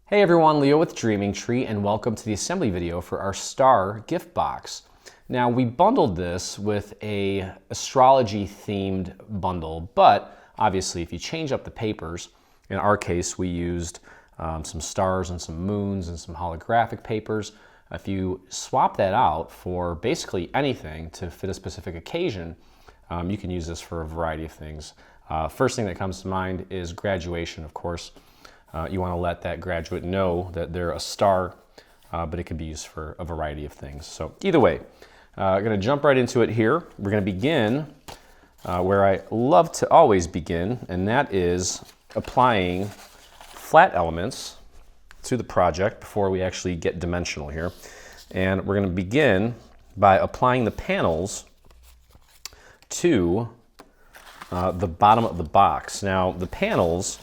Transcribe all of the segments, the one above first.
Hey everyone, Leo with Dreaming Tree, and welcome to the assembly video for our star gift box. Now we bundled this with a astrology themed bundle, but obviously if you change up the papers, in our case we used some stars and some moons and some holographic papers. If you swap that out for basically anything to fit a specific occasion, you can use this for a variety of things. First thing that comes to mind is graduation, of course. You want to let that graduate know that they're a star, but it can be used for a variety of things. So either way, I'm going to jump right into it here. We're going to begin where I love to always begin, and that is applying flat elements to the project before we actually get dimensional here. And we're going to begin by applying the panels to the bottom of the box. Now the panels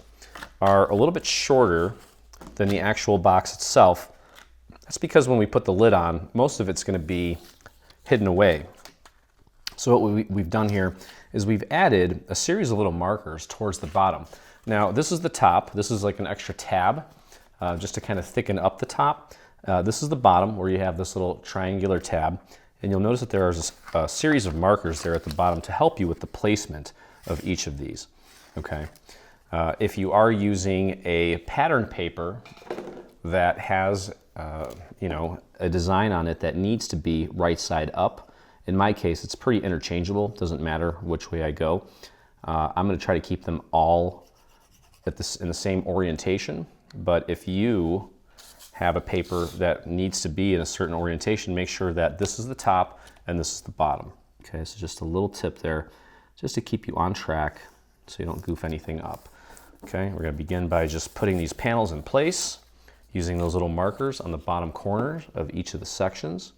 are a little bit shorter than the actual box itself. That's because when we put the lid on, most of it's going to be hidden away. So what we've done here is we've added a series of little markers towards the bottom. Now this is the top. This is like an extra tab just to kind of thicken up the top. This is the bottom where you have this little triangular tab, and you'll notice that there is a series of markers there at the bottom to help you with the placement of each of these. Okay. If you are using a pattern paper that has, a design on it that needs to be right side up, in my case, it's pretty interchangeable. Doesn't matter which way I go. I'm going to try to keep them all in the same orientation. But if you have a paper that needs to be in a certain orientation, make sure that this is the top and this is the bottom. Okay, so just a little tip there, just to keep you on track so you don't goof anything up. Okay, we're going to begin by just putting these panels in place using those little markers on the bottom corners of each of the sections,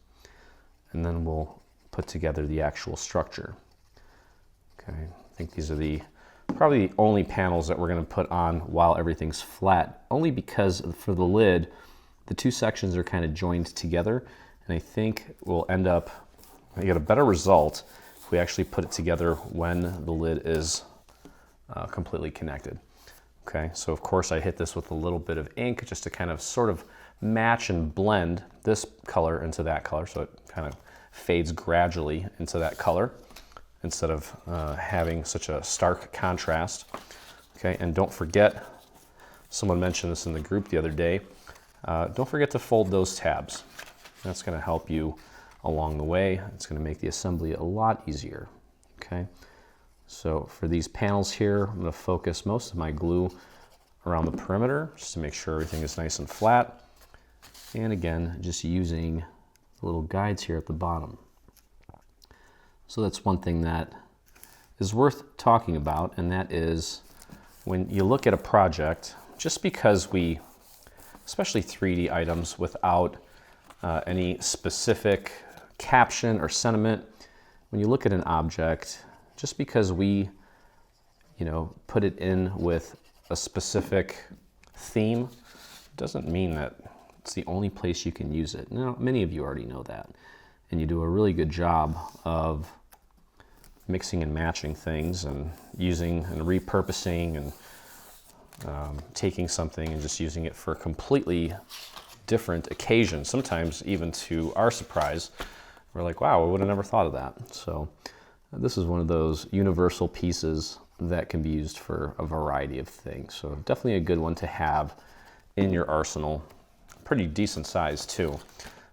and then we'll put together the actual structure. Okay, I think these are probably the only panels that we're going to put on while everything's flat, only because for the lid, the two sections are kind of joined together, and I think we'll end up get a better result if we actually put it together when the lid is completely connected. Okay, so of course I hit this with a little bit of ink just to kind of sort of match and blend this color into that color, so it kind of fades gradually into that color instead of having such a stark contrast. Okay, and don't forget, someone mentioned this in the group the other day, don't forget to fold those tabs. That's going to help you along the way. It's going to make the assembly a lot easier. Okay. So for these panels here, I'm going to focus most of my glue around the perimeter just to make sure everything is nice and flat. And again, just using the little guides here at the bottom. So that's one thing that is worth talking about, and that is when you look at a project, just because especially 3D items without any specific caption or sentiment, when you look at an object, just because we, put it in with a specific theme doesn't mean that it's the only place you can use it. Now, many of you already know that, and you do a really good job of mixing and matching things and using and repurposing and taking something and just using it for a completely different occasion. Sometimes even to our surprise, we're like, wow, I would have never thought of that. So this is one of those universal pieces that can be used for a variety of things. So definitely a good one to have in your arsenal. Pretty decent size too.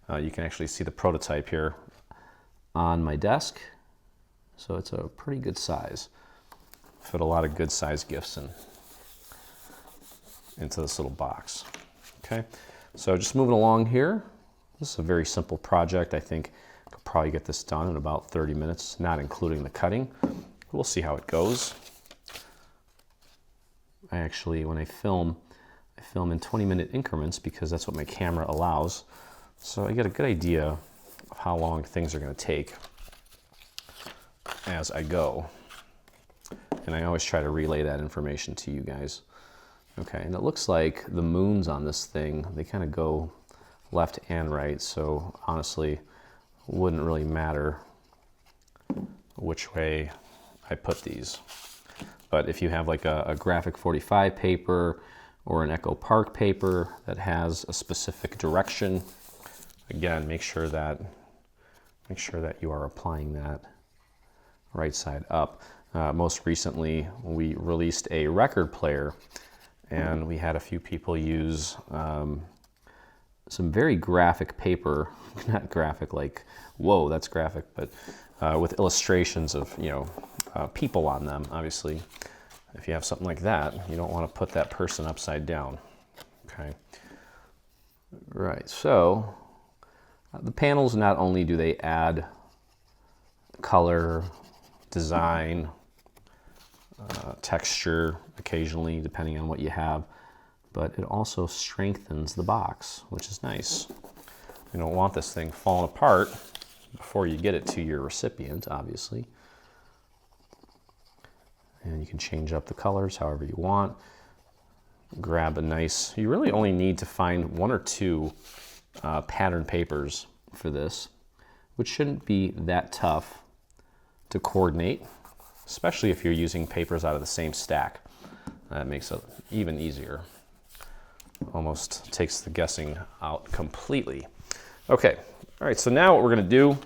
You can actually see the prototype here on my desk. So it's a pretty good size. Fit a lot of good size gifts into this little box. Okay, so just moving along here. This is a very simple project. I think probably get this done in about 30 minutes, not including the cutting. We'll see how it goes. I actually, when I film in 20-minute increments because that's what my camera allows. So I get a good idea of how long things are going to take as I go. And I always try to relay that information to you guys. Okay, and it looks like the moons on this thing, they kind of go left and right. So honestly, wouldn't really matter which way I put these. But if you have like a graphic 45 paper or an Echo Park paper that has a specific direction. Again, make sure that you are applying that right side up. Most recently, we released a record player, and we had a few people use some very graphic paper, not graphic like, whoa, that's graphic, but with illustrations of, people on them. Obviously, if you have something like that, you don't want to put that person upside down. Okay. Right, so the panels, not only do they add color, design, texture occasionally, depending on what you have, but it also strengthens the box, which is nice. You don't want this thing falling apart before you get it to your recipient, obviously. And you can change up the colors however you want. Grab a nice, you really only need to find one or two pattern papers for this, which shouldn't be that tough to coordinate, especially if you're using papers out of the same stack. That makes it even easier. Almost takes the guessing out completely. Okay, all right, so now what we're gonna do,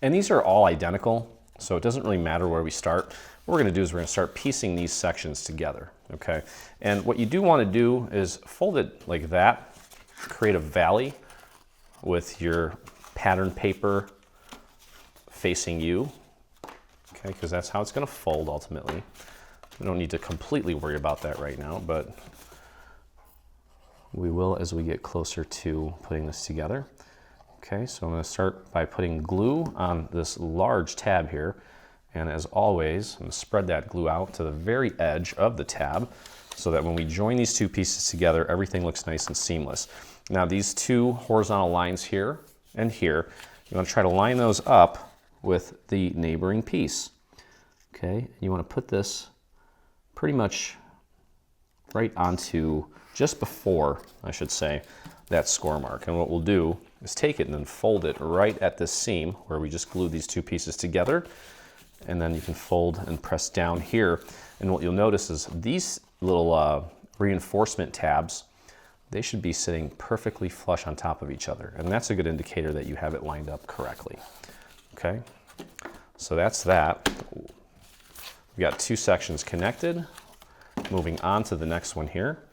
and these are all identical, so it doesn't really matter where we start. What we're gonna do is we're gonna start piecing these sections together, okay? And what you do wanna do is fold it like that, create a valley with your pattern paper facing you, okay, because that's how it's gonna fold ultimately. We don't need to completely worry about that right now, but we will as we get closer to putting this together. Okay, so I'm gonna start by putting glue on this large tab here. And as always, I'm gonna spread that glue out to the very edge of the tab so that when we join these two pieces together, everything looks nice and seamless. Now these two horizontal lines here and here, you wanna try to line those up with the neighboring piece. Okay, you wanna put this pretty much right onto, just before, I should say, that score mark. And what we'll do is take it and then fold it right at this seam where we just glued these two pieces together. And then you can fold and press down here. And what you'll notice is these little reinforcement tabs, they should be sitting perfectly flush on top of each other. And that's a good indicator that you have it lined up correctly. Okay, so that's that. We've got two sections connected. Moving on to the next one here.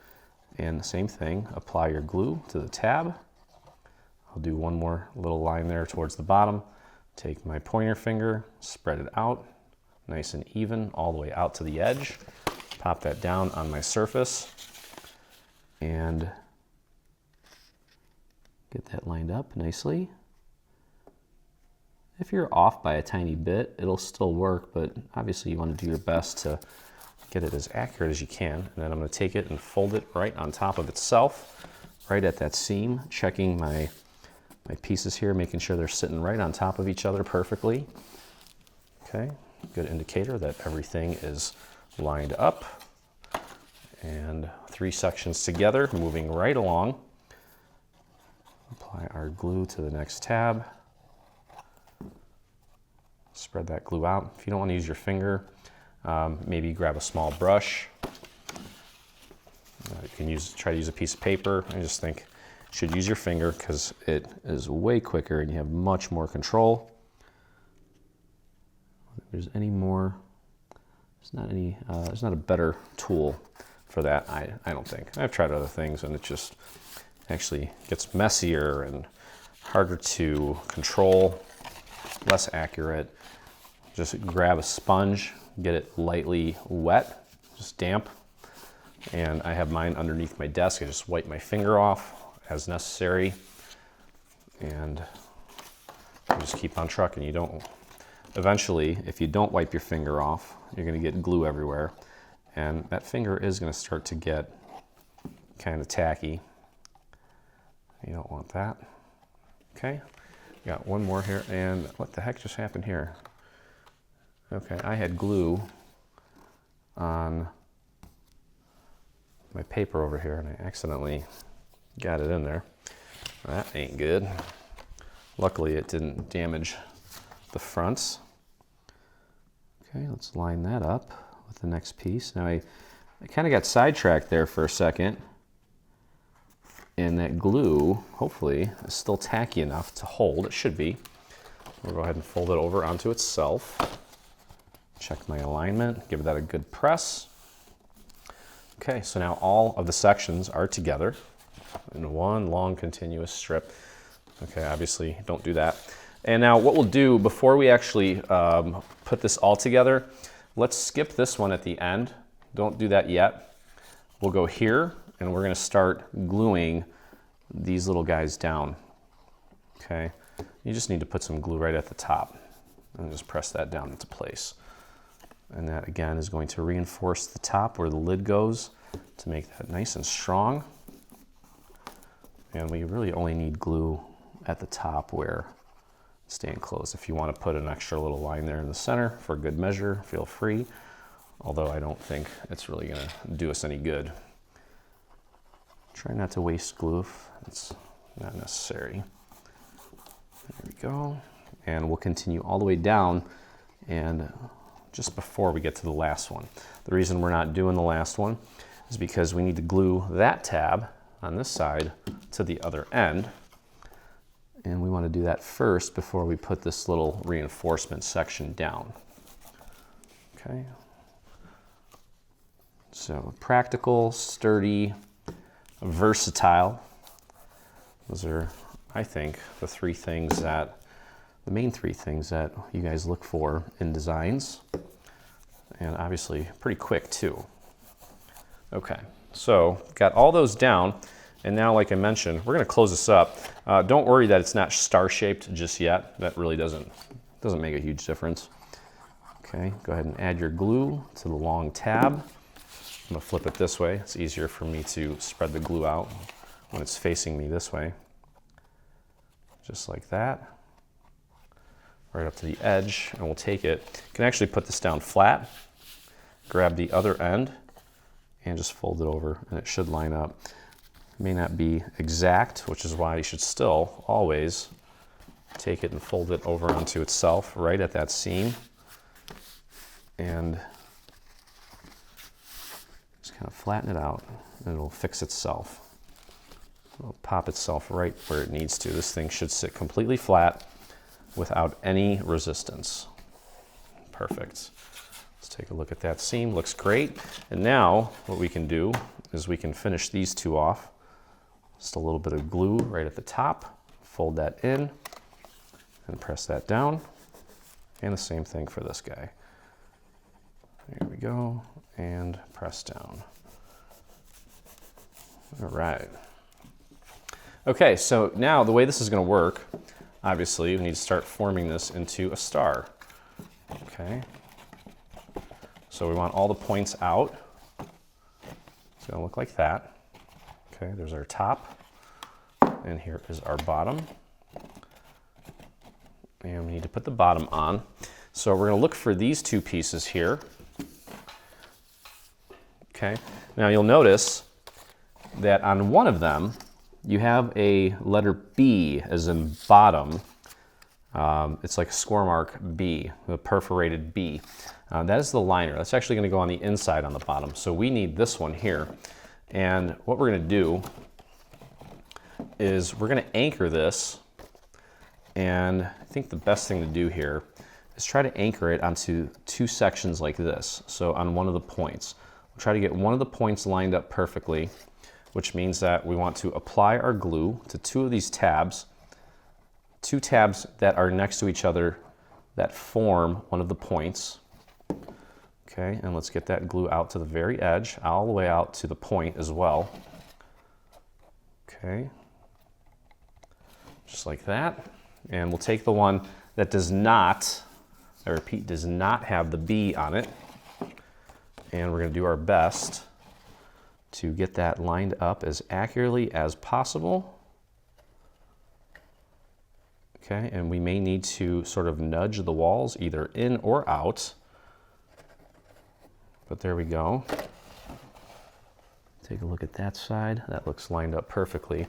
And the same thing, apply your glue to the tab. I'll do one more little line there towards the bottom. Take my pointer finger, spread it out, nice and even, all the way out to the edge. Pop that down on my surface and get that lined up nicely. If you're off by a tiny bit, it'll still work, but obviously you want to do your best to get it as accurate as you can. And then I'm going to take it and fold it right on top of itself, right at that seam, checking my pieces here, making sure they're sitting right on top of each other perfectly. Okay, good indicator that everything is lined up. And three sections together, moving right along. Apply our glue to the next tab. Spread that glue out. If you don't want to use your finger, maybe grab a small brush. You can try to use a piece of paper. I just think you should use your finger because it is way quicker and you have much more control. If there's any more, there's not a better tool for that, I don't think. I've tried other things and it just actually gets messier and harder to control, less accurate. Just grab a sponge, get it lightly wet, just damp. And I have mine underneath my desk. I just wipe my finger off as necessary. And you just keep on trucking. You don't, eventually, if you don't wipe your finger off, you're gonna get glue everywhere. And that finger is gonna start to get kind of tacky. You don't want that. Okay, got one more here. And what the heck just happened here? Okay, I had glue on my paper over here and I accidentally got it in there. That ain't good. Luckily it didn't damage the fronts. Okay, let's line that up with the next piece. Now I kind of got sidetracked there for a second. And that glue, hopefully, is still tacky enough to hold. It should be. We'll go ahead and fold it over onto itself. Check my alignment, give that a good press. Okay, so now all of the sections are together in one long continuous strip. Okay, obviously don't do that. And now what we'll do before we actually put this all together, let's skip this one at the end. Don't do that yet. We'll go here and we're gonna start gluing these little guys down. Okay, you just need to put some glue right at the top and just press that down into place. And that again is going to reinforce the top where the lid goes to make that nice and strong. And we really only need glue at the top where it's staying closed. If you want to put an extra little line there in the center for good measure, feel free. Although I don't think it's really going to do us any good. Try not to waste glue if it's not necessary. There we go. And we'll continue all the way down and just before we get to the last one. The reason we're not doing the last one is because we need to glue that tab on this side to the other end. And we want to do that first before we put this little reinforcement section down. Okay. So practical, sturdy, versatile. Those are, I think, the main three things that you guys look for in designs, and obviously pretty quick too. Okay, so got all those down, and now like I mentioned, we're going to close this up. Don't worry that it's not star-shaped just yet. That really doesn't make a huge difference. Okay, go ahead and add your glue to the long tab. I'm going to flip it this way. It's easier for me to spread the glue out when it's facing me this way. Just like that. Right up to the edge, and we'll take it. You can actually put this down flat, grab the other end, and just fold it over, and it should line up. It may not be exact, which is why you should still always take it and fold it over onto itself right at that seam, and just kind of flatten it out, and it'll fix itself. It'll pop itself right where it needs to. This thing should sit completely flat without any resistance. Perfect. Let's take a look at that seam. Looks great. And now what we can do is we can finish these two off. Just a little bit of glue right at the top. Fold that in and press that down. And the same thing for this guy. There we go. And press down. All right. Okay, so now the way this is going to work, obviously, we need to start forming this into a star. Okay. So we want all the points out. It's going to look like that. Okay, there's our top. And here is our bottom. And we need to put the bottom on. So we're going to look for these two pieces here. Okay. Now you'll notice that on one of them, you have a letter B as in bottom. It's like a score mark B, the perforated B. That is the liner. That's actually going to go on the inside on the bottom. So we need this one here. And what we're going to do is we're going to anchor this. And I think the best thing to do here is try to anchor it onto two sections like this. So on one of the points. We'll try to get one of the points lined up perfectly, which means that we want to apply our glue to two of these tabs, two tabs that are next to each other that form one of the points. Okay, and let's get that glue out to the very edge, all the way out to the point as well. Okay, just like that. And we'll take the one that does not, I repeat, does not have the B on it, and we're going to do our best to get that lined up as accurately as possible. Okay, and we may need to sort of nudge the walls either in or out. But there we go. Take a look at that side. That looks lined up perfectly.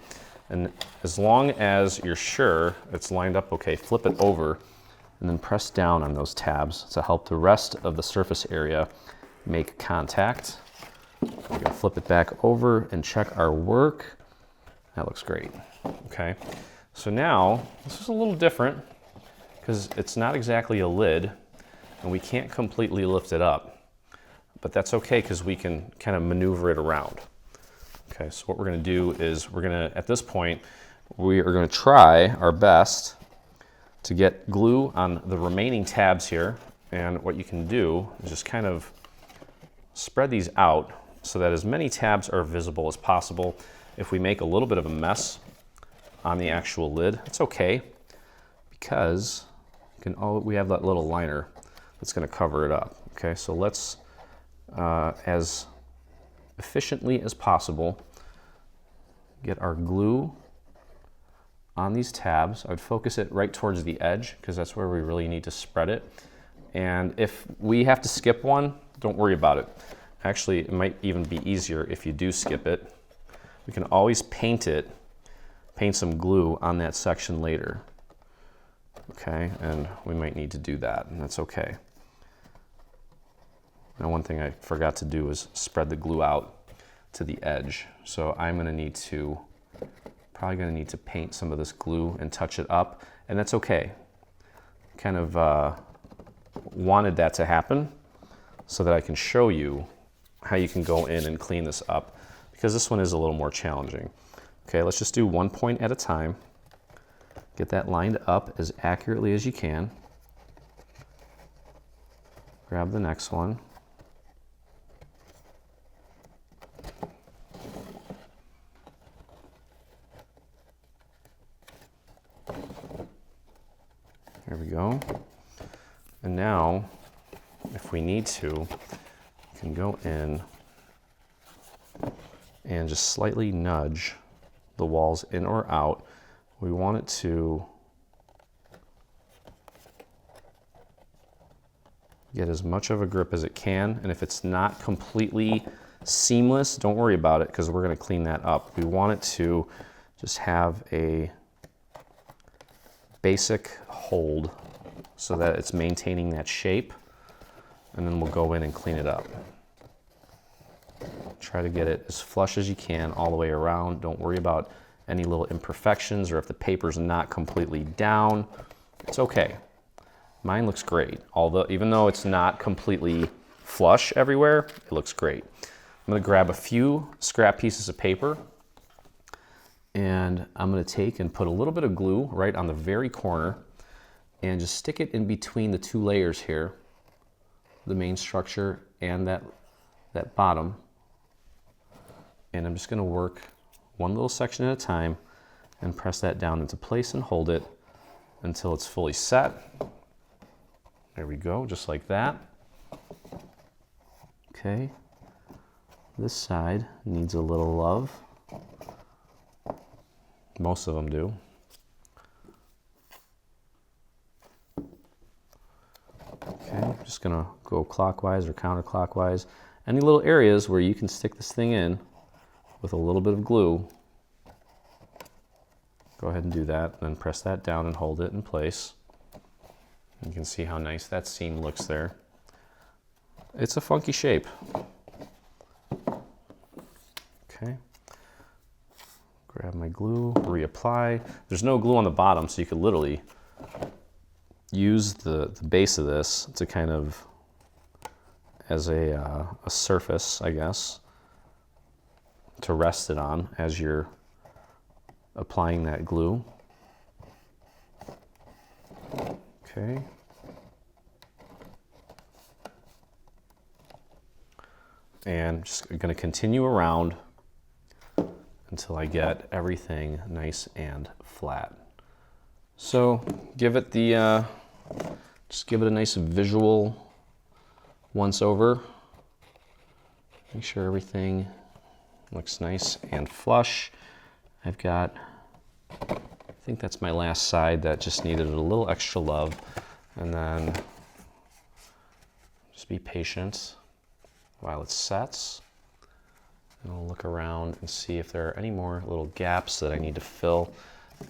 And as long as you're sure it's lined up okay, flip it over and then press down on those tabs to help the rest of the surface area make contact. We're gonna flip it back over and check our work. That looks great. Okay, so now this is a little different because it's not exactly a lid and we can't completely lift it up, but that's okay because we can kind of maneuver it around. Okay, so what we're gonna do is at this point, we are gonna try our best to get glue on the remaining tabs here. And what you can do is just kind of spread these out so that as many tabs are visible as possible. If we make a little bit of a mess on the actual lid, it's okay because we have that little liner that's gonna cover it up. Okay, so let's, as efficiently as possible, get our glue on these tabs. I would focus it right towards the edge because that's where we really need to spread it. And if we have to skip one, don't worry about it. Actually, it might even be easier if you do skip it. We can always paint some glue on that section later. Okay, and we might need to do that, and that's okay. Now, one thing I forgot to do is spread the glue out to the edge. So I'm probably gonna need to paint some of this glue and touch it up, and that's okay. Kind of wanted that to happen so that I can show you how you can go in and clean this up, because this one is a little more challenging. Okay, let's just do one point at a time. Get that lined up as accurately as you can. Grab the next one. There we go. And now, if we need to, we can go in and just slightly nudge the walls in or out. We want it to get as much of a grip as it can, and if it's not completely seamless, don't worry about it because we're going to clean that up. We want it to just have a basic hold so that it's maintaining that shape, and then we'll go in and clean it up. Try to get it as flush as you can all the way around. Don't worry about any little imperfections or if the paper's not completely down. It's okay. Mine looks great. Even though it's not completely flush everywhere, it looks great. I'm gonna grab a few scrap pieces of paper and I'm gonna take and put a little bit of glue right on the very corner and just stick it in between the two layers here, the main structure and that bottom. And I'm just gonna work one little section at a time and press that down into place and hold it until it's fully set. There we go, just like that. Okay, this side needs a little love. Most of them do. Okay, I'm just gonna go clockwise or counterclockwise. Any little areas where you can stick this thing in with a little bit of glue, go ahead and do that, then press that down and hold it in place. You can see how nice that seam looks there. It's a funky shape. Okay. Grab my glue, reapply. There's no glue on the bottom, so you could literally use the base of this to kind of, as a surface, I guess, to rest it on as you're applying that glue. Okay. And just going to continue around until I get everything nice and flat. So give it just give it a nice visual once over. Make sure everything looks nice and flush. I think that's my last side that just needed a little extra love. And then just be patient while it sets. And I'll look around and see if there are any more little gaps that I need to fill.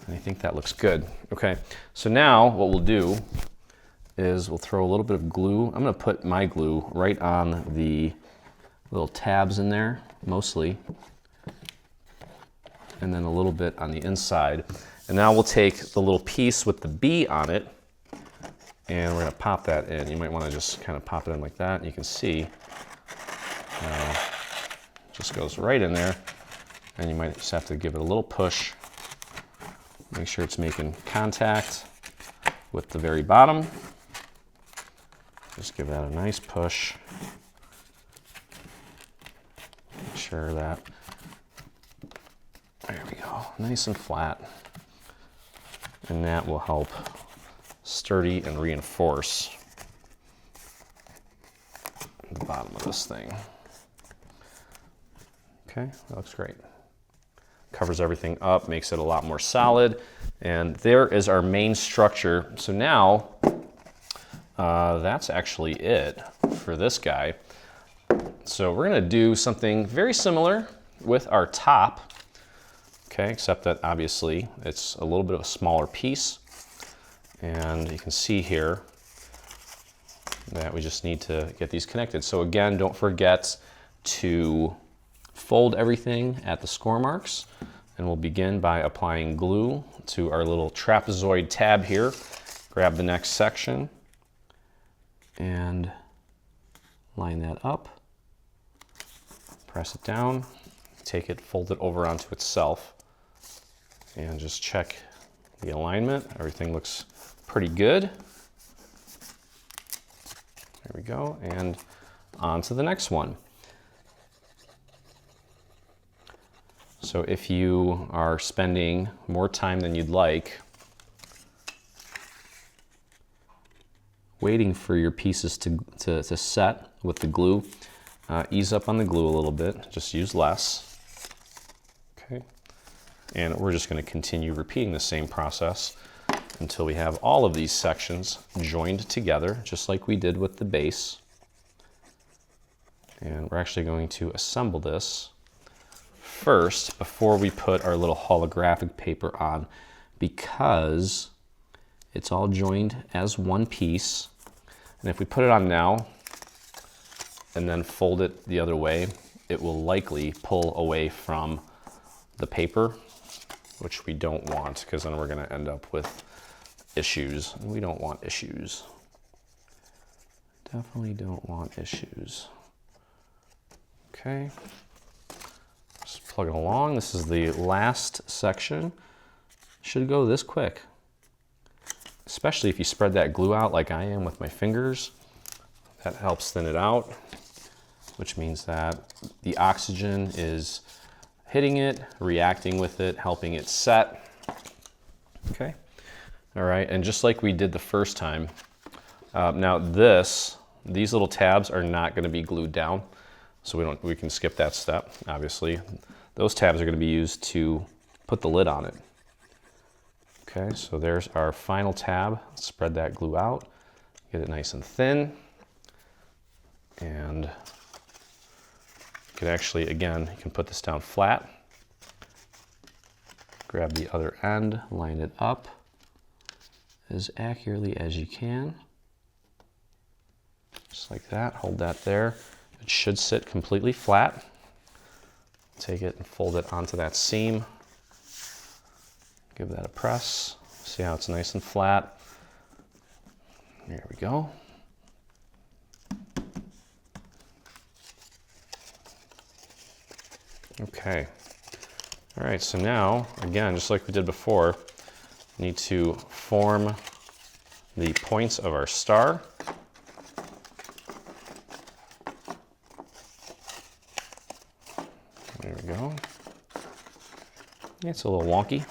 And I think that looks good. Okay, so now what we'll do is we'll throw a little bit of glue. I'm gonna put my glue right on the little tabs in there, mostly, and then a little bit on the inside. And now we'll take the little piece with the B on it, and we're gonna pop that in. You might wanna just kind of pop it in like that, and you can see, just goes right in there, and you might just have to give it a little push. Make sure it's making contact with the very bottom. Just give that a nice push. Make sure that, there we go, nice and flat. And that will help sturdy and reinforce the bottom of this thing. Okay, that looks great. Covers everything up, makes it a lot more solid. And there is our main structure. So now, that's actually it for this guy. So we're gonna do something very similar with our top, okay, except that obviously it's a little bit of a smaller piece. And you can see here that we just need to get these connected. So again, don't forget to fold everything at the score marks, and we'll begin by applying glue to our little trapezoid tab here. Grab the next section and line that up, press it down, take it, fold it over onto itself, and just check the alignment. Everything looks pretty good. There we go, and on to the next one. So if you are spending more time than you'd like waiting for your pieces to set with the glue, ease up on the glue a little bit, just use less. Okay, and we're just going to continue repeating the same process until we have all of these sections joined together, just like we did with the base. And we're actually going to assemble this first before we put our little holographic paper on, because it's all joined as one piece. And if we put it on now and then fold it the other way, it will likely pull away from the paper, which we don't want, because then we're going to end up with issues. We don't want issues. Definitely don't want issues. Okay. Just plug it along. This is the last section. Should go this quick, especially if you spread that glue out like I am with my fingers. That helps thin it out, which means that the oxygen is hitting it, reacting with it, helping it set. Okay. All right, and just like we did the first time, now these little tabs are not going to be glued down, so we can skip that step. Obviously, those tabs are going to be used to put the lid on it. Okay, so there's our final tab. Spread that glue out, get it nice and thin, and you can actually, again, you can put this down flat. Grab the other end, line it up as accurately as you can. Just like that, hold that there. It should sit completely flat. Take it and fold it onto that seam. Give that a press. See how it's nice and flat. There we go. Okay. All right, so now, again, just like we did before, we need to form the points of our star. There we go. It's a little wonky.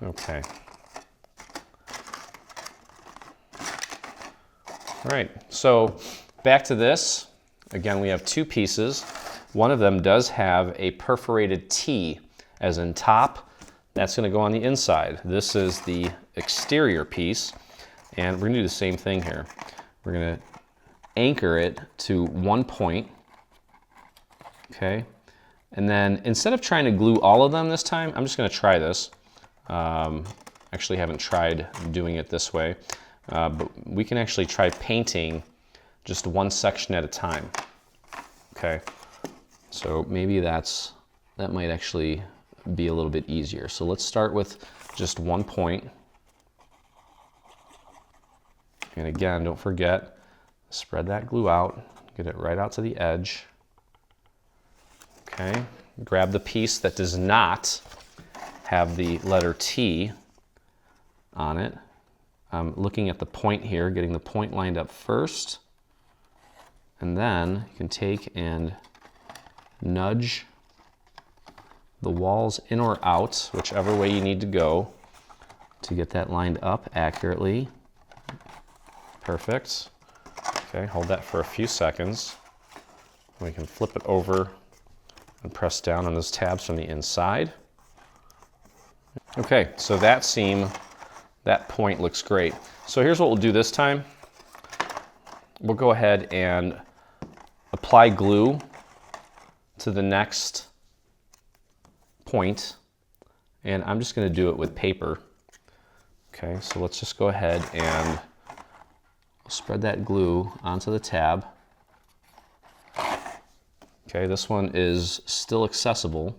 Okay. All right, so back to this. Again, we have two pieces. One of them does have a perforated T, as in top. That's going to go on the inside. This is the exterior piece, and we're going to do the same thing here. We're going to anchor it to one point, okay? And then instead of trying to glue all of them this time, I'm just going to try this. Actually haven't tried doing it this way. but we can actually try painting just one section at a time. Okay, so maybe that might actually be a little bit easier. So let's start with just one point. And again, don't forget, spread that glue out, get it right out to the edge. Okay, grab the piece that does not have the letter T on it. I'm looking at the point here, getting the point lined up first. And then you can take and nudge the walls in or out, whichever way you need to go to get that lined up accurately. Perfect. Okay, hold that for a few seconds. We can flip it over and press down on those tabs from the inside. Okay, so that seam, that point looks great. So here's what we'll do this time. We'll go ahead and apply glue to the next point, and I'm just going to do it with paper. Okay, so let's just go ahead and spread that glue onto the tab. Okay, this one is still accessible,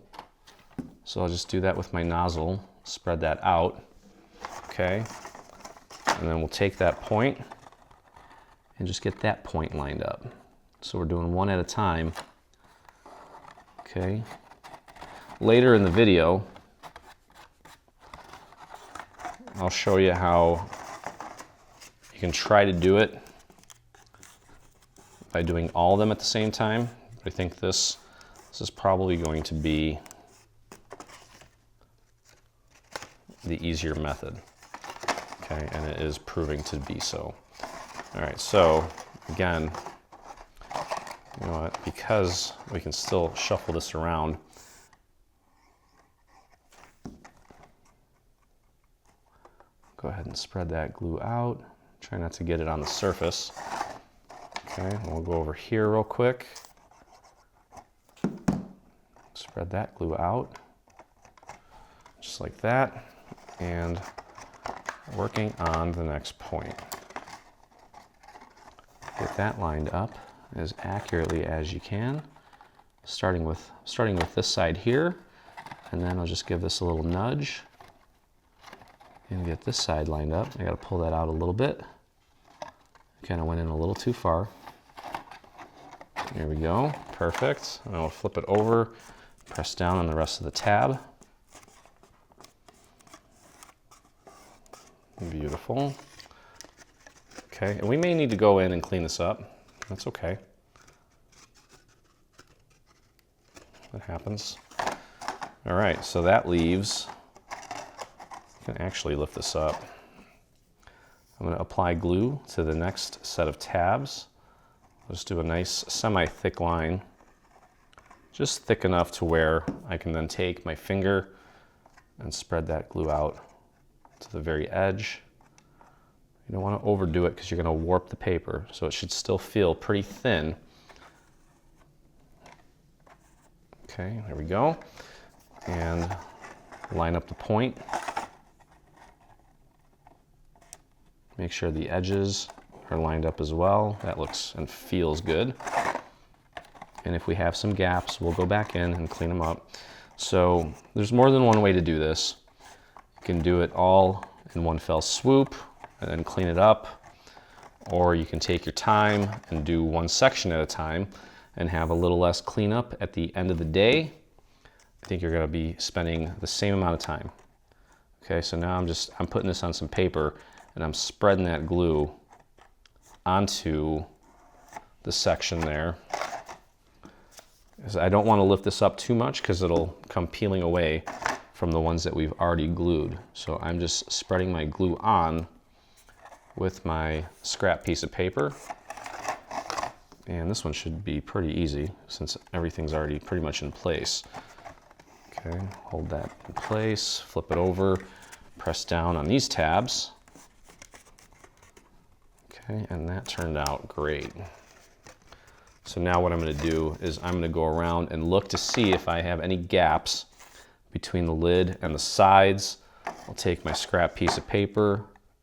so I'll just do that with my nozzle, spread that out. Okay, and then we'll take that point and just get that point lined up. So we're doing one at a time. Okay. Later in the video, I'll show you how you can try to do it by doing all of them at the same time. I think this is probably going to be the easier method. Okay, and it is proving to be so. All right, so again, you know what, because we can still shuffle this around, go ahead and spread that glue out. Try not to get it on the surface. Okay, we'll go over here real quick. Spread that glue out, just like that, and working on the next point. Get that lined up as accurately as you can, starting with this side here, and then I'll just give this a little nudge and get this side lined up. I got to pull that out a little bit. Kind of went in a little too far. There we go, perfect. And I'll flip it over, press down on the rest of the tab. Beautiful. Okay, and we may need to go in and clean this up. That's okay. That happens. All right, so that leaves, I can actually lift this up. I'm going to apply glue to the next set of tabs. I'll just do a nice semi-thick line, just thick enough to where I can then take my finger and spread that glue out to the very edge. You don't want to overdo it because you're going to warp the paper, so it should still feel pretty thin. Okay, there we go. And line up the point. Make sure the edges are lined up as well. That looks and feels good. And if we have some gaps, we'll go back in and clean them up. So there's more than one way to do this. You can do it all in one fell swoop and then clean it up, or you can take your time and do one section at a time and have a little less cleanup at the end of the day. I think you're going to be spending the same amount of time. Okay, so now I'm putting this on some paper and I'm spreading that glue onto the section there. I don't want to lift this up too much because it'll come peeling away from the ones that we've already glued. So I'm just spreading my glue on with my scrap piece of paper. And this one should be pretty easy since everything's already pretty much in place. Okay, hold that in place, flip it over, press down on these tabs. Okay, and that turned out great. So now what I'm going to do is I'm going to go around and look to see if I have any gaps between the lid and the sides. I'll take my scrap piece of paper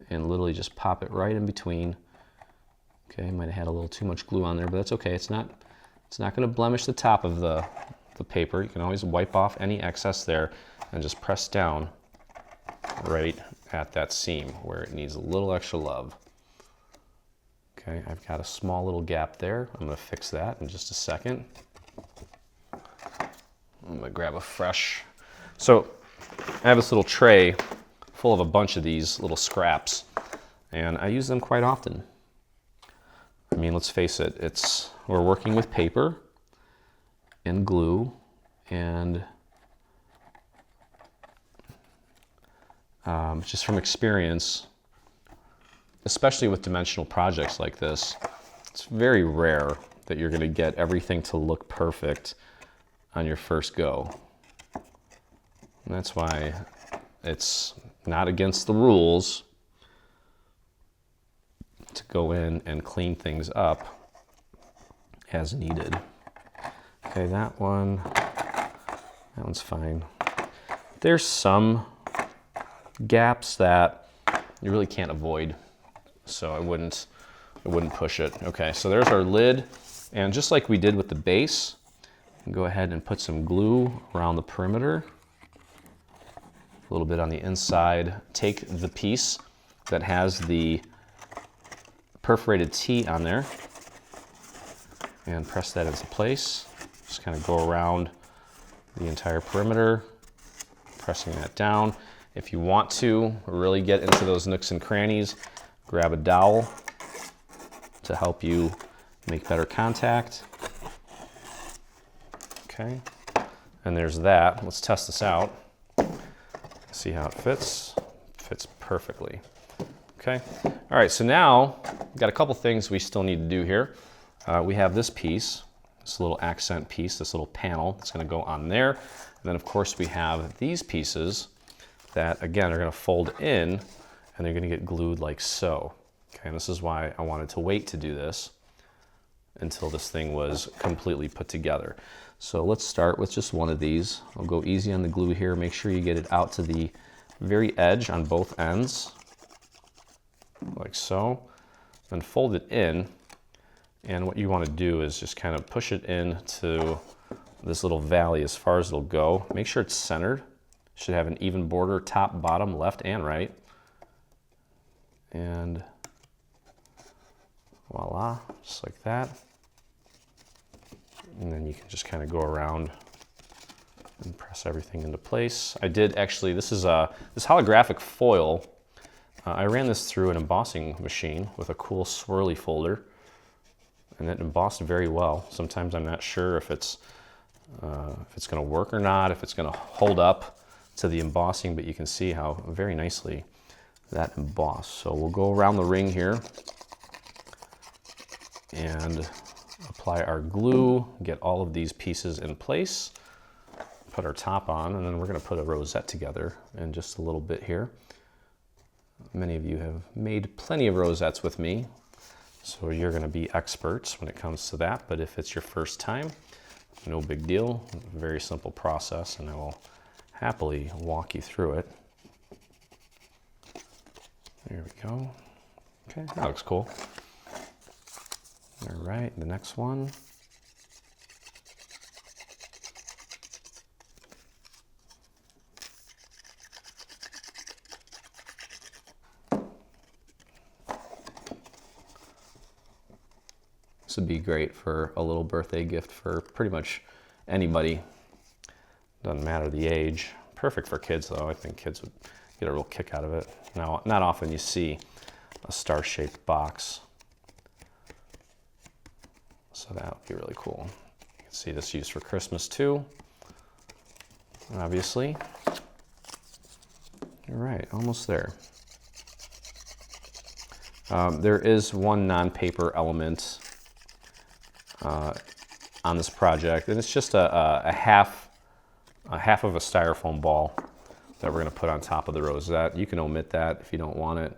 and literally just pop it right in between. Okay, might have had a little too much glue on there, but that's okay. It's not going to blemish the top of the paper. You can always wipe off any excess there and just press down right at that seam where it needs a little extra love. Okay, I've got a small little gap there. I'm going to fix that in just a second. I'm going to grab a fresh. So I have this little tray full of a bunch of these little scraps, and I use them quite often. I mean, let's face it, we're working with paper and glue, and just from experience, especially with dimensional projects like this, it's very rare that you're going to get everything to look perfect on your first go. And that's why it's not against the rules to go in and clean things up as needed. Okay, that one's fine. There's some gaps that you really can't avoid, so I wouldn't push it. Okay, so there's our lid, and just like we did with the base, go ahead and put some glue around the perimeter, a little bit on the inside. Take the piece that has the perforated T on there and press that into place. Just kind of go around the entire perimeter, pressing that down. If you want to really get into those nooks and crannies, grab a dowel to help you make better contact. Okay, and there's that. Let's test this out. See how it fits. Fits perfectly. Okay, all right, so now we've got a couple things we still need to do here. We have this piece, this little accent piece, this little panel that's going to go on there. And then, of course, we have these pieces that, again, are going to fold in, and they're going to get glued like so. Okay, and this is why I wanted to wait to do this until this thing was completely put together. So let's start with just one of these. I'll go easy on the glue here. Make sure you get it out to the very edge on both ends, like so. Then fold it in, and what you want to do is just kind of push it into this little valley as far as it'll go. Make sure it's centered. Should have an even border, top, bottom, left, and right. And voila, just like that. And then you can just kind of go around and press everything into place. I did actually, this holographic foil, I ran this through an embossing machine with a cool swirly folder, and it embossed very well. Sometimes I'm not sure if it's going to work or not, if it's going to hold up to the embossing, but you can see how very nicely that embossed. So we'll go around the ring here and apply our glue, get all of these pieces in place, put our top on, and then we're going to put a rosette together in just a little bit here. Many of you have made plenty of rosettes with me, so you're going to be experts when it comes to that, but if it's your first time, no big deal. Very simple process, and I will happily walk you through it. There we go. Okay, that looks cool. All right, the next one. This would be great for a little birthday gift for pretty much anybody. Doesn't matter the age. Perfect for kids, though. I think kids would get a real kick out of it. Now, not often you see a star-shaped box, so that would be really cool. You can see this used for Christmas too, obviously. All right, almost there. There is one non-paper element on this project, and it's just a half of a styrofoam ball that we're going to put on top of the rosette. You can omit that if you don't want it.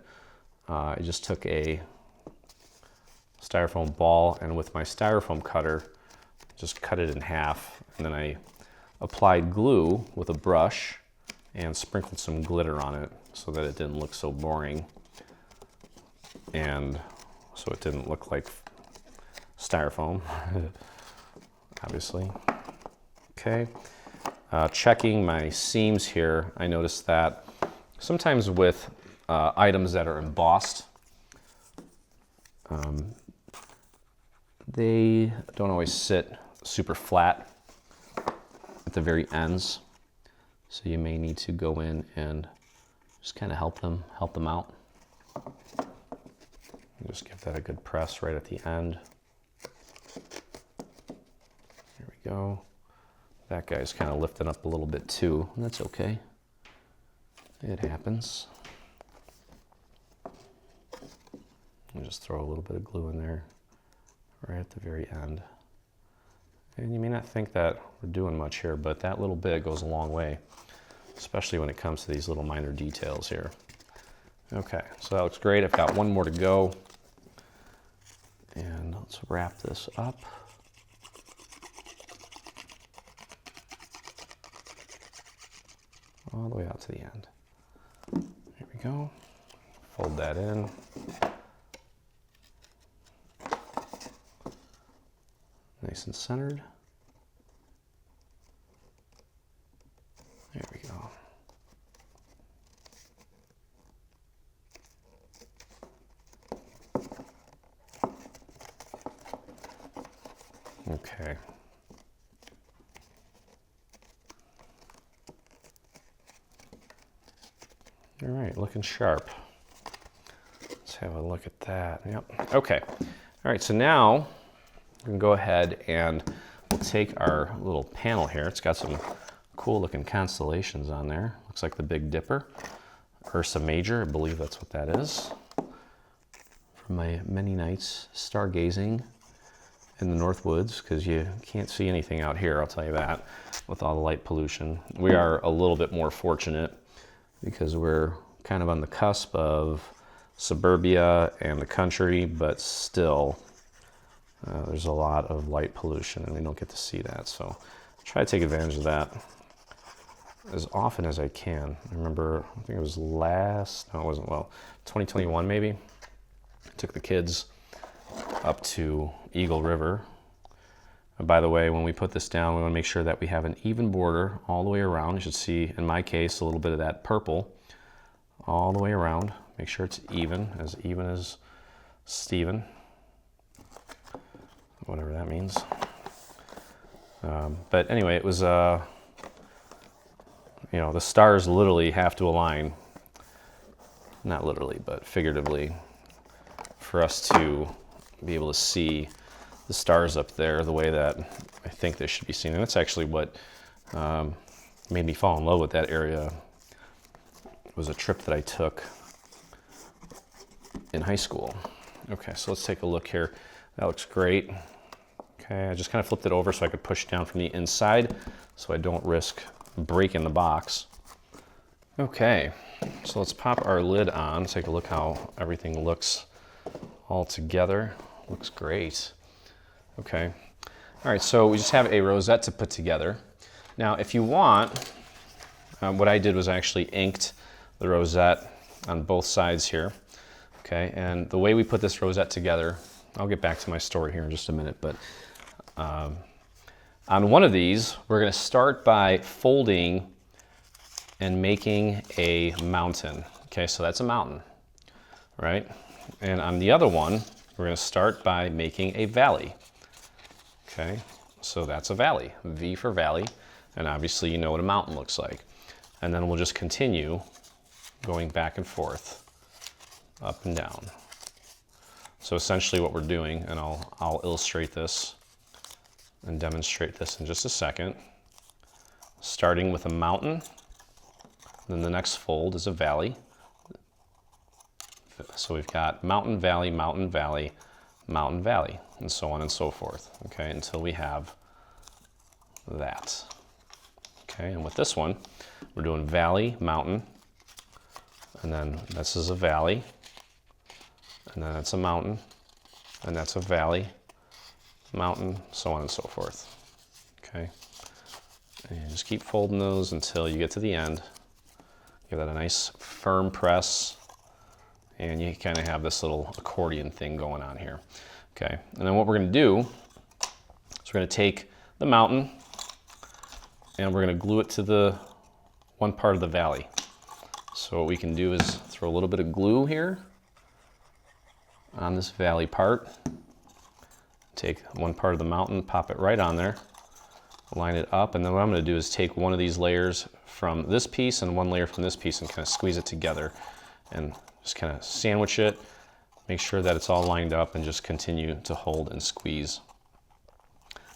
I just took a styrofoam ball, and with my styrofoam cutter, just cut it in half, and then I applied glue with a brush and sprinkled some glitter on it so that it didn't look so boring. and so it didn't look like styrofoam, obviously. Okay, checking my seams here, I noticed that sometimes with items that are embossed, they don't always sit super flat at the very ends. So you may need to go in and just kind of help them out. Just give that a good press right at the end. There we go. That guy's kind of lifting up a little bit too, and that's okay. It happens. And just throw a little bit of glue in there right at the very end. And you may not think that we're doing much here, but that little bit goes a long way, especially when it comes to these little minor details here. Okay, so that looks great. I've got one more to go. And let's wrap this up. All the way out to the end. There we go. Fold that in. Nice and centered. There we go. Okay. All right, looking sharp. Let's have a look at that. Yep. Okay. All right, so now we can go ahead and we'll take our little panel here. It's got some cool looking constellations on there. Looks like the Big Dipper, Ursa Major, I believe that's what that is. From my many nights stargazing in the North Woods, because you can't see anything out here, I'll tell you that, with all the light pollution. We are a little bit more fortunate because we're kind of on the cusp of suburbia and the country, but still there's a lot of light pollution and we don't get to see that. So try to take advantage of that as often as I can. I remember, I think it was 2021 maybe. I took the kids up to Eagle River. And by the way, when we put this down, we want to make sure that we have an even border all the way around. You should see, in my case, a little bit of that purple all the way around. Make sure it's even as Steven, whatever that means. But anyway, it was, you know, the stars literally have to align, not literally, but figuratively, for us to be able to see the stars up there the way that I think they should be seen. And that's actually what made me fall in love with that area. It was a trip that I took in high school. Okay, so let's take a look here. That looks great. Okay, I just kind of flipped it over so I could push down from the inside so I don't risk breaking the box. Okay, so let's pop our lid on, take a look how everything looks all together. Looks great. Okay, all right, so we just have a rosette to put together. Now, if you want, what I did was I actually inked the rosette on both sides here. Okay, and the way we put this rosette together, I'll get back to my story here in just a minute, but on one of these, we're going to start by folding and making a mountain. Okay, so that's a mountain, right? And on the other one, we're going to start by making a valley. Okay, so that's a valley, V for valley, and obviously you know what a mountain looks like. And then we'll just continue going back and forth, up and down. So essentially what we're doing, and I'll illustrate this and demonstrate this in just a second, starting with a mountain, then the next fold is a valley. So we've got mountain, valley, mountain, valley, mountain, valley, and so on and so forth, okay, until we have that. Okay, and with this one, we're doing valley, mountain, and then this is a valley, and then it's a mountain, and that's a valley, mountain, so on and so forth. Okay, and you just keep folding those until you get to the end. Give that a nice firm press, and you kind of have this little accordion thing going on here. Okay, and then what we're going to do is we're going to take the mountain and we're going to glue it to the one part of the valley. So what we can do is throw a little bit of glue here on this valley part. Take one part of the mountain, pop it right on there, line it up, and then what I'm going to do is take one of these layers from this piece and one layer from this piece and kind of squeeze it together and just kind of sandwich it, make sure that it's all lined up, and just continue to hold and squeeze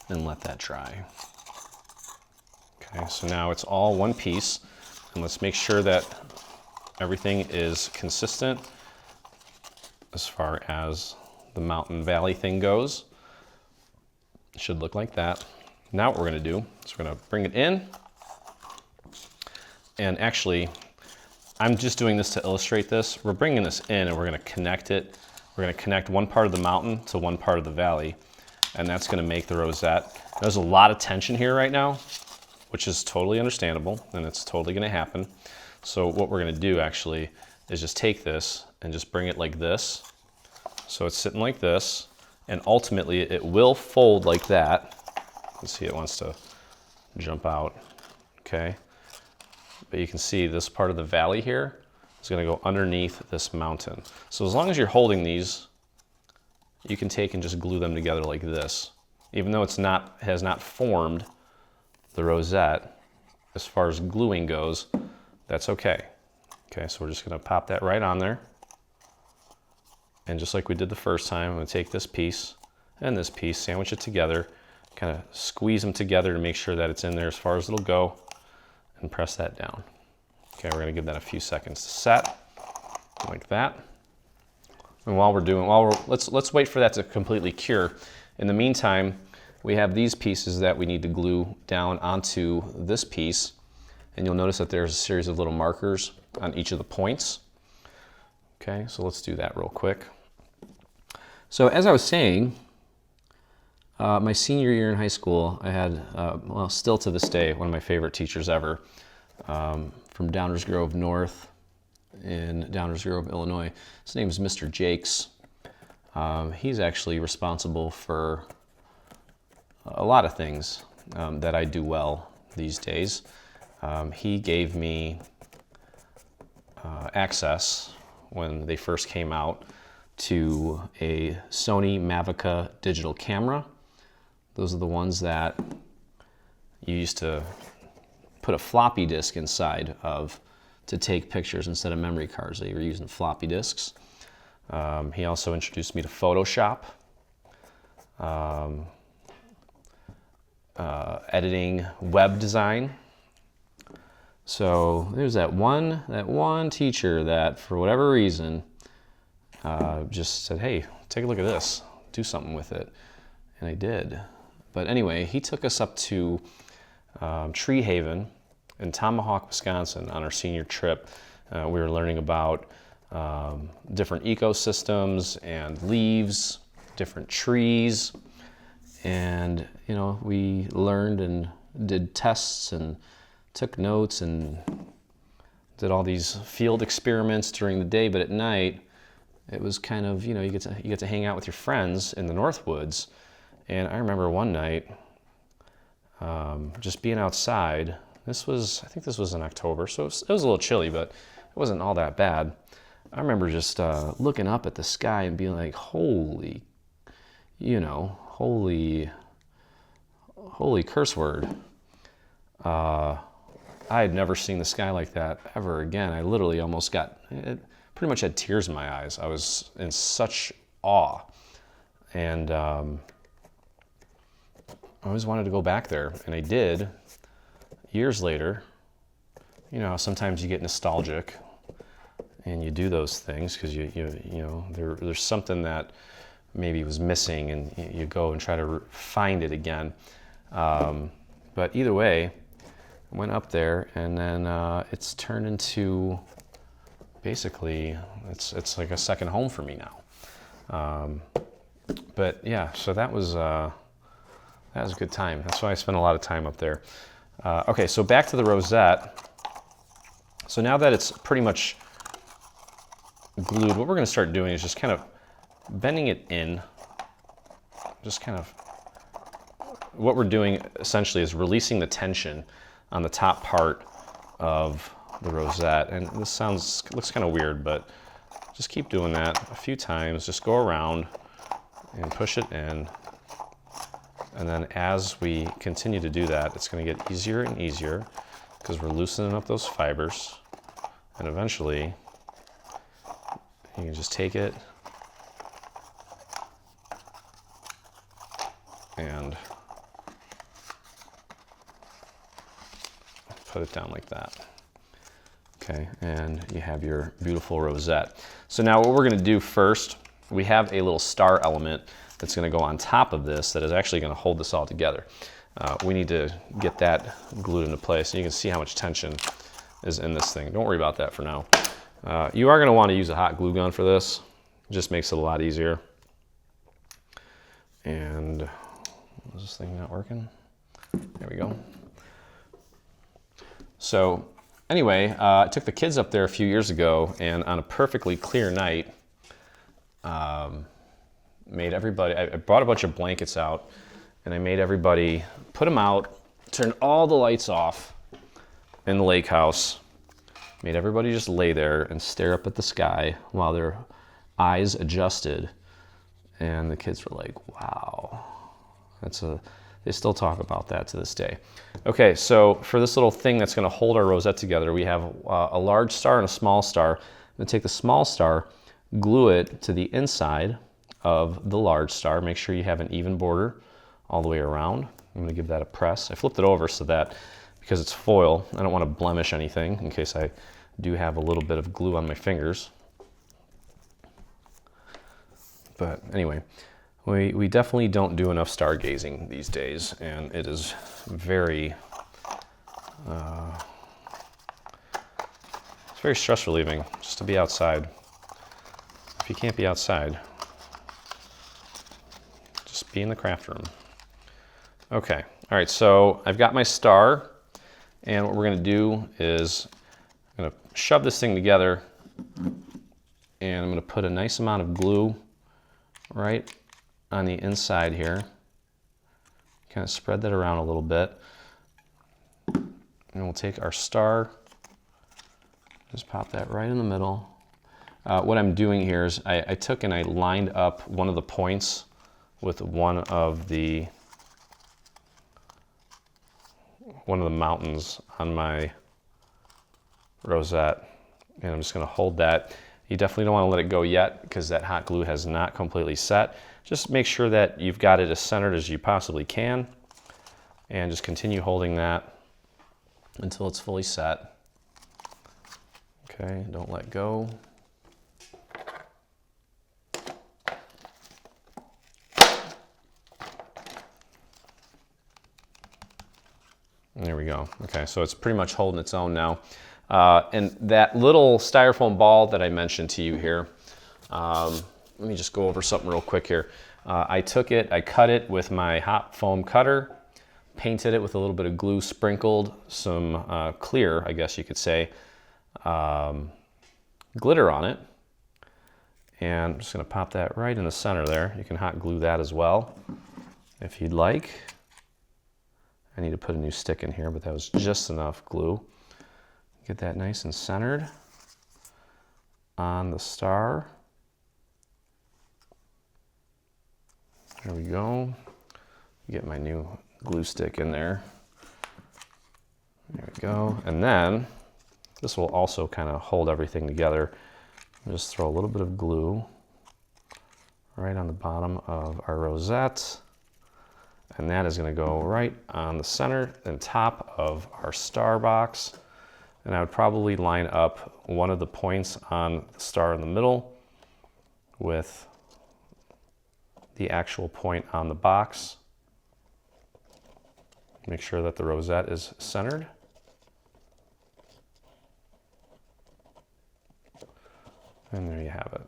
and let that dry. Okay, so now it's all one piece, and let's make sure that everything is consistent as far as the mountain valley thing goes. It should look like that. Now what we're going to do is we're going to bring it in, and actually I'm just doing this to illustrate this. We're bringing this in and we're going to connect it. We're going to connect one part of the mountain to one part of the valley, and that's going to make the rosette. There's a lot of tension here right now, which is totally understandable, and it's totally going to happen. So what we're going to do actually is just take this and just bring it like this. So it's sitting like this, and ultimately it will fold like that. You see it wants to jump out, okay? But you can see this part of the valley here is going to go underneath this mountain. So as long as you're holding these, you can take and just glue them together like this. Even though it's not, has not formed the rosette, as far as gluing goes, that's okay. Okay, so we're just going to pop that right on there. And just like we did the first time, I'm going to take this piece and this piece, sandwich it together, kind of squeeze them together to make sure that it's in there as far as it'll go, and press that down. Okay, we're going to give that a few seconds to set, like that. And let's wait for that to completely cure. In the meantime, we have these pieces that we need to glue down onto this piece, and you'll notice that there's a series of little markers on each of the points. Okay, so let's do that real quick. So as I was saying, my senior year in high school, I had, well, still to this day, one of my favorite teachers ever, from Downers Grove North in Downers Grove, Illinois. His name is Mr. Jakes. He's actually responsible for a lot of things that I do well these days. He gave me access when they first came out to a Sony Mavica digital camera. Those are the ones that you used to put a floppy disk inside of to take pictures instead of memory cards. They were using floppy disks. He also introduced me to Photoshop, editing, web design. So there's that one teacher that, for whatever reason, just said, "Hey, take a look at this. Do something with it," and I did. But anyway, he took us up to Tree Haven in Tomahawk, Wisconsin on our senior trip. We were learning about different ecosystems and leaves, different trees, and we learned and did tests and took notes and did all these field experiments during the day. But at night, it was kind of, you get to hang out with your friends in the Northwoods. And I remember one night just being outside. I think this was in October, so it was a little chilly, but it wasn't all that bad. I remember just looking up at the sky and being like, holy curse word. I had never seen the sky like that ever again. I literally almost pretty much had tears in my eyes. I was in such awe. And I always wanted to go back there, and I did. Years later, sometimes you get nostalgic and you do those things because there's something that maybe was missing, and you go and try to find it again. But either way, I went up there, and then it's turned into basically it's like a second home for me now. But yeah, so that was a good time. That's why I spent a lot of time up there. Okay, so back to the rosette. So now that it's pretty much glued, what we're gonna start doing is just kind of bending it in. Just kind of, what we're doing essentially is releasing the tension on the top part of the rosette. And this looks kind of weird, but just keep doing that a few times. Just go around and push it in. And then as we continue to do that, it's going to get easier and easier because we're loosening up those fibers. And eventually, you can just take it and put it down like that. Okay, and you have your beautiful rosette. So now what we're going to do first, we have a little star element that's going to go on top of this that is actually going to hold this all together. We need to get that glued into place. And you can see how much tension is in this thing. Don't worry about that for now. You are going to want to use a hot glue gun for this. It just makes it a lot easier. And is this thing not working? There we go. So anyway, I took the kids up there a few years ago, and on a perfectly clear night, made everybody, I brought a bunch of blankets out, and I made everybody put them out, turned all the lights off in the lake house, made everybody just lay there and stare up at the sky while their eyes adjusted, and the kids were like, wow. They still talk about that to this day. Okay, so for this little thing that's going to hold our rosette together, we have a large star and a small star. I'm going to take the small star, glue it to the inside of the large star. Make sure you have an even border all the way around. I'm going to give that a press. I flipped it over so that, because it's foil, I don't want to blemish anything in case I do have a little bit of glue on my fingers. But anyway, we definitely don't do enough stargazing these days, and it is very, it's very stress relieving just to be outside. If you can't be outside, just be in the craft room. Okay, all right, so I've got my star, and what we're gonna do is I'm gonna shove this thing together, and I'm gonna put a nice amount of glue right on the inside here. Kind of spread that around a little bit. And we'll take our star, just pop that right in the middle. What I'm doing here is I took and I lined up one of the points with one of the mountains on my rosette. And I'm just gonna hold that. You definitely don't wanna let it go yet because that hot glue has not completely set. Just make sure that you've got it as centered as you possibly can, and just continue holding that until it's fully set. Okay, don't let go. There we go. Okay, so it's pretty much holding its own now. And that little styrofoam ball that I mentioned to you here, let me just go over something real quick here. I took it, I cut it with my hot foam cutter, painted it with a little bit of glue, sprinkled some clear, I guess you could say, glitter on it. And I'm just gonna pop that right in the center there. You can hot glue that as well if you'd like. I need to put a new stick in here, but that was just enough glue. Get that nice and centered on the star. There we go. Get my new glue stick in there. There we go. And then this will also kind of hold everything together. Just throw a little bit of glue right on the bottom of our rosette. And that is going to go right on the center and top of our star box. And I would probably line up one of the points on the star in the middle with the actual point on the box. Make sure that the rosette is centered. And there you have it.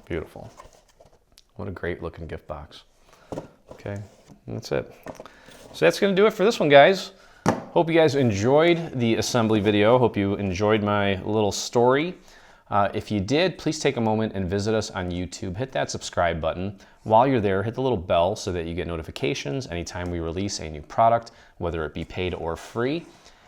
Beautiful. What a great looking gift box. Okay, and that's it. So that's gonna do it for this one, guys. Hope you guys enjoyed the assembly video. Hope you enjoyed my little story. If you did, please take a moment and visit us on YouTube. Hit that subscribe button. While you're there, hit the little bell so that you get notifications anytime we release a new product, whether it be paid or free.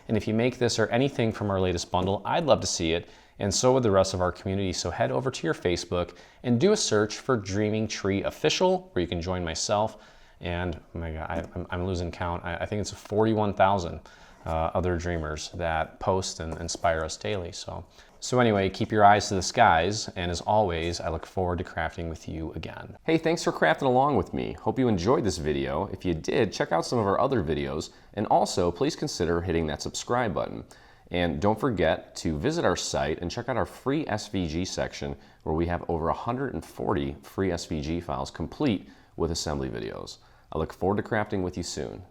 And if you make this or anything from our latest bundle, I'd love to see it, and so would the rest of our community. So head over to your Facebook and do a search for Dreaming Tree Official, where you can join myself and, oh my God, I'm losing count. I think it's 41,000 other dreamers that post and inspire us daily. So anyway, keep your eyes to the skies, and as always, I look forward to crafting with you again. Hey, thanks for crafting along with me. Hope you enjoyed this video. If you did, check out some of our other videos, and also please consider hitting that subscribe button. And don't forget to visit our site and check out our free SVG section, where we have over 140 free SVG files complete with assembly videos. I look forward to crafting with you soon.